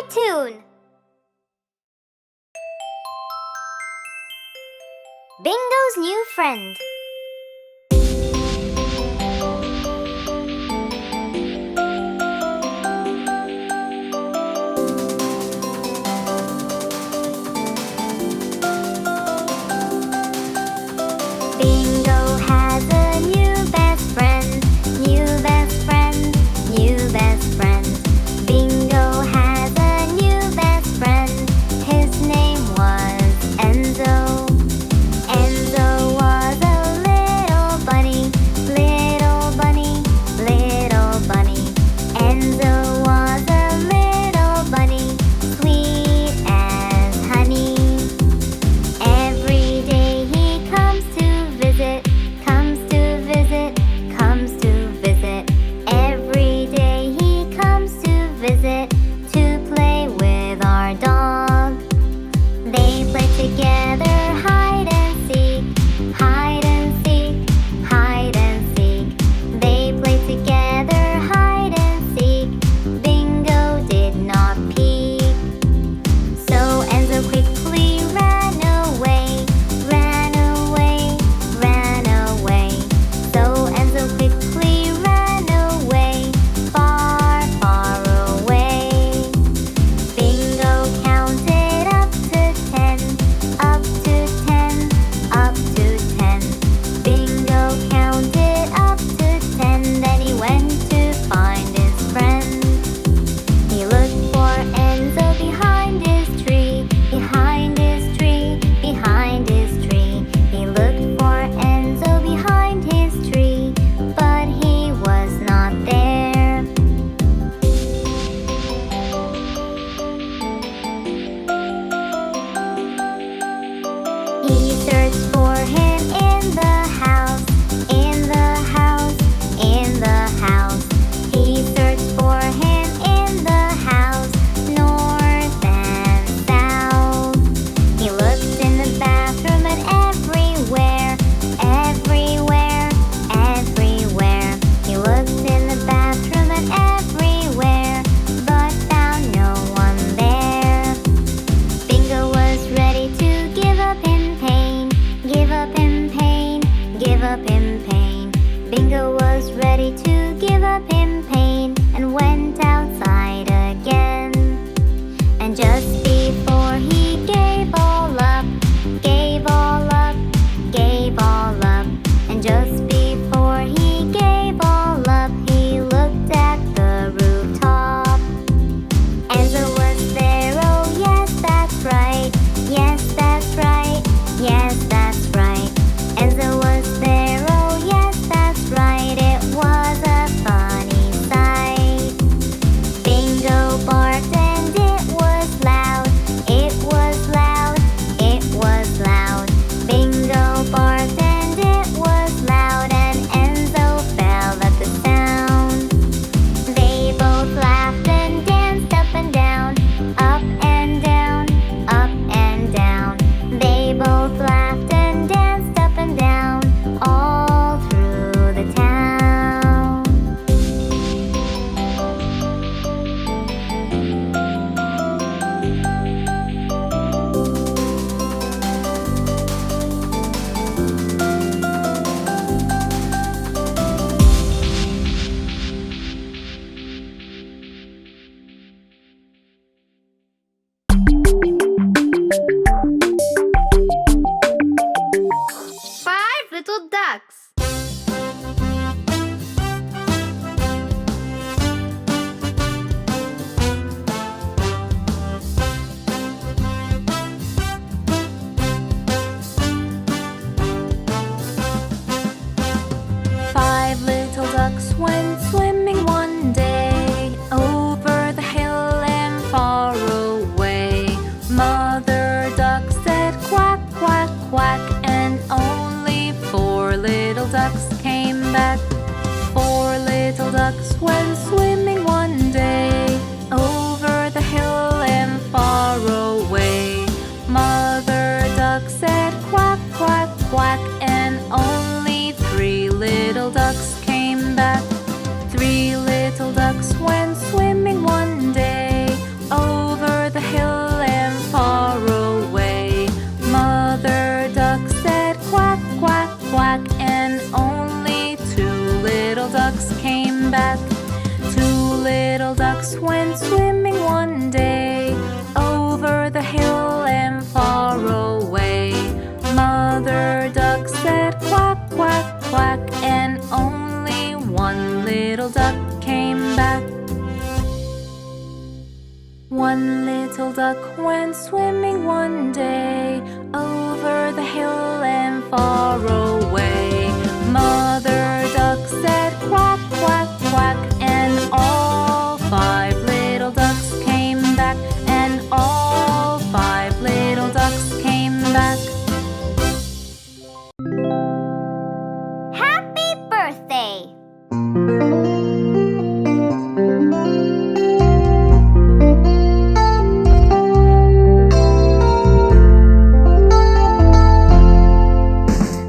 tune. Bingo's new friend. Bingo has a new best friend, new best friend, new best friend. Bingo has a new best friend. His name was Enzo. Enzo was a little bunny, little bunny, little bunny. Enzo was a little bunny, sweet as honey. Every day he comes to visit, comes to visit, comes to visit. Every day he comes to visit to play with our dog. They play together hide and seek, hide and seek, hide and seek. They play together hide and seek. Bingo did not peek. So Enzo quickly ran away, ran away, ran away. So Enzo quickly ran away, far, far away. Bingo counted up to 10, up to 10, up to 10. Bingo counted up to 10, then he went to find his friend. He looked for Enzo behind his tree, behind his tree, behind his tree. He looked for Enzo behind his tree, but he was not there. He searched for him in the house, in the house, in the house. He searched for him in the house, north and south. He looked in the bathroom and everywhere, everywhere, everywhere. He looked in the bathroom and everywhere, but found no one there. Bingo was ready to give up in pain, give up in pain, give up in pain. Bingo was ready to give up in pain and went outside again. And just before he gave all up, gave all up, gave all up. And just before he gave all up, he looked at the rooftop. Enzo was there, oh yes, that's right. Yes, that's right. Yes, that's right. Enzo was there, oh yes, that's right. It was a funny sight. Bingo barked and it was loud. It was loud. It was loud. Bingo barked and it was loud, and Enzo fell at the sound. They both laughed and danced up and down, up and down, up and down. They both laughed and danced up and down, all through the town. Five little ducks. Five little ducks went swimming one day over the hill and far away. Mother duck said quack, quack, quack, and only four little ducks came back. Four little ducks went swimming one day over the hill and far away. Mother duck said quack, quack, quack, and only three little ducks came back. Three little ducks went swimming one day over little ducks came back. Two little ducks went swimming one day over the hill and far away. Mother duck said quack, quack, quack, and only one little duck came back. One little duck went swimming one day over the hill and far away. Mother duck said quack, quack, quack, and all five little ducks came back, and all five little ducks came back. Happy birthday!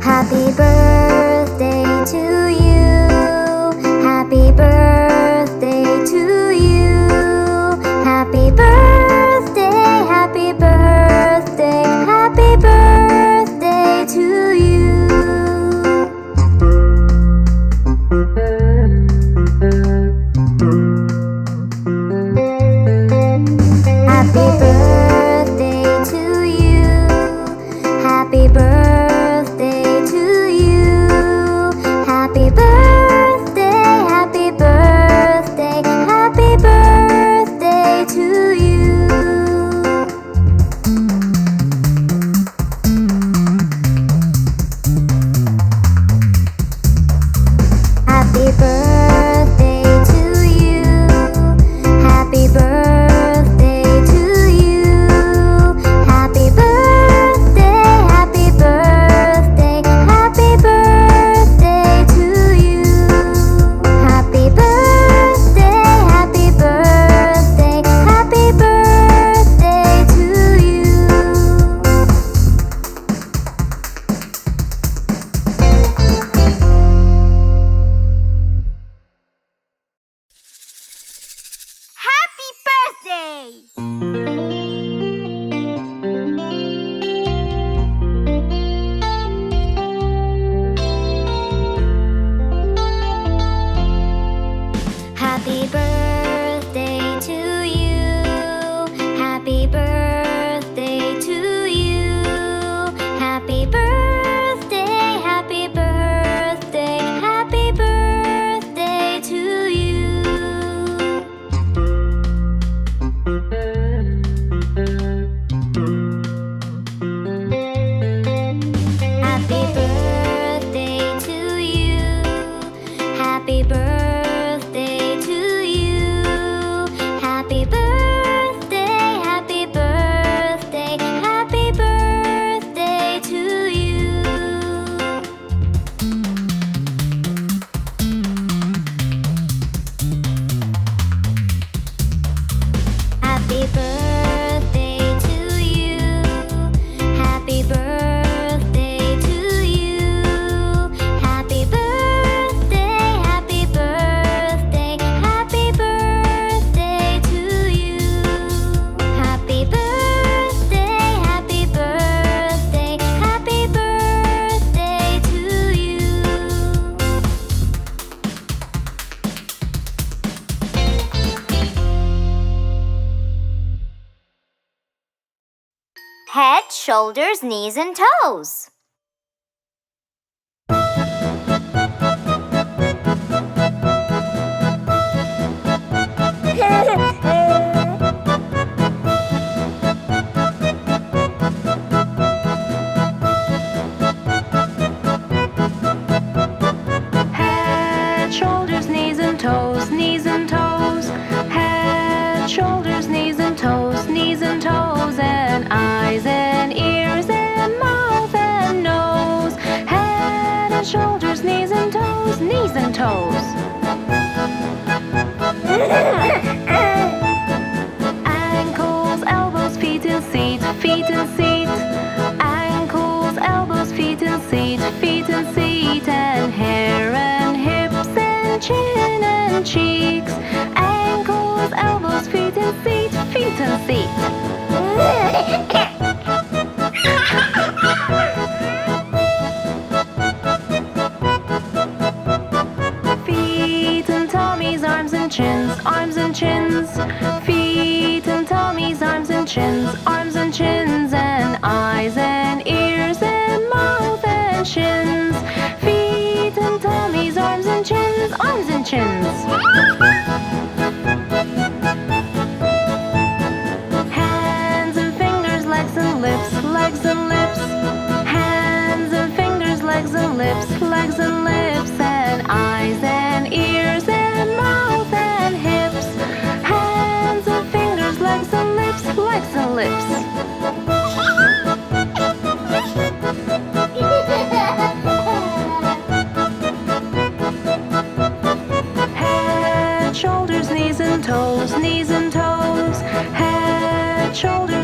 Happy birthday to you. Happy birthday to you. Happy birthday, happy birthday, happy birthday to you. Happy birthday to you. Happy birthday to you. Happy birthday, happy birthday, happy birthday to you. Happy birthday to you. Happy birthday to you. Happy birthday, happy birthday, happy birthday to you. Happy birthday, happy birthday, happy birthday to you. Happy birthday! Happy birthday to you. Happy birthday to you. Happy birthday, happy birthday, happy birthday to you. Happy birthday to you. Happy birthday to you. Happy birthday, happy birthday, happy birthday to you. Happy birthday to you. Happy birthday to you. Happy birthday, happy birthday, happy birthday to you. Happy birthday, happy birthday, happy birthday to you. Head, shoulders, knees, and toes. Head, shoulders, knees and toes, knees and toes. Head, shoulders, knees and toes, knees and toes, and eyes and ears and mouth and nose. Head and shoulders, knees and toes, knees and toes. Ankles, elbows, feet and seat, feet and seat. Ankles, elbows, feet and seat, feet and seat, and hair and hips and chin and cheeks. Ankles, elbows, feet and seat, feet and seat. Feet and chins, arms and chins. Feet and tummies, arms and chins, arms and chins. And eyes and ears and mouth and shins. Feet and tummies, arms and chins, arms and chins. Hands and fingers, legs and lips, legs and lips. Hands and fingers, legs and lips, legs and lips. And eyes and ears and mouth and hips. Hands and fingers, legs and lips, legs and lips. Head, shoulders, knees and toes, knees and toes. Head, shoulders,